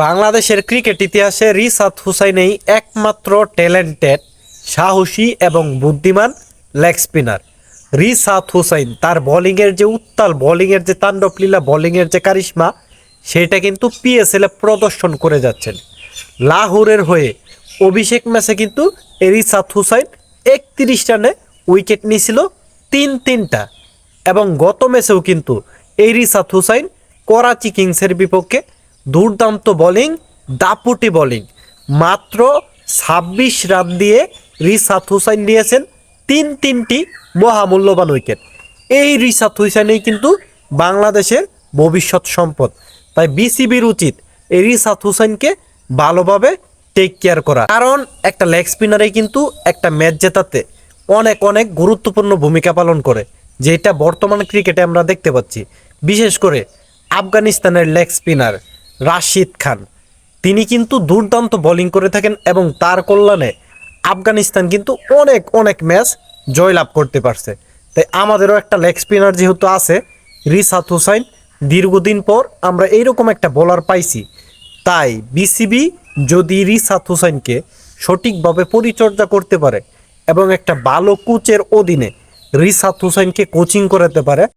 বাংলাদেশের ক্রিকেট ইতিহাসে রিশাদ হুসাইনই একমাত্র ট্যালেন্টেড, সাহসী এবং বুদ্ধিমান লেগ স্পিনার। রিশাদ হুসাইন তার বোলিংয়ের যে উত্তাল বোলিংয়ের যে তাণ্ডবলীলা, বোলিংয়ের যে কারিশমা, সেটা কিন্তু পিএসএল এ প্রদর্শন করে যাচ্ছেন। লাহোরের হয়ে অভিষেক ম্যাচে কিন্তু রিশাদ হুসাইন 31 রানে উইকেট নিয়েছিল তিনটা, এবং গত ম্যাচেও কিন্তু এই রিশাদ হুসাইন করাচি কিংসের বিপক্ষে দুর্দান্ত বোলিং, দাপুটি বোলিং, মাত্র 26 রান দিয়ে রিশাদ হুসাইন নিয়েছেন তিনটি মহামূল্যবান উইকেট। এই রিশাদ হুসাইনই কিন্তু বাংলাদেশের ভবিষ্যৎ সম্পদ। তাই বিসিবির উচিত এই রিশাদ হুসাইনকে ভালোভাবে টেক কেয়ার করা, কারণ একটা লেগ স্পিনারে কিন্তু একটা ম্যাচ জেতাতে অনেক গুরুত্বপূর্ণ ভূমিকা পালন করে, যেটা বর্তমান ক্রিকেটে আমরা দেখতে পাচ্ছি। বিশেষ করে আফগানিস্তানের লেগ স্পিনার রাশিদ খান, তিনি কিন্তু দুর্দান্ত বোলিং করে থাকেন এবং তার কল্যাণে আফগানিস্তান কিন্তু অনেক ম্যাচ জয়লাভ করতে পারছে। তাই আমাদেরও একটা লেগ স্পিনার যেহেতু আছে রিশাদ হুসাইন, দীর্ঘদিন পর আমরা এইরকম একটা বোলার পাইছি। তাই বিসিবি যদি রিশাদ হুসাইনকে সঠিকভাবে পরিচর্যা করতে পারে এবং একটা ভালো কোচের অধীনে রিশাদ হুসাইনকে কোচিং করাতে পারে,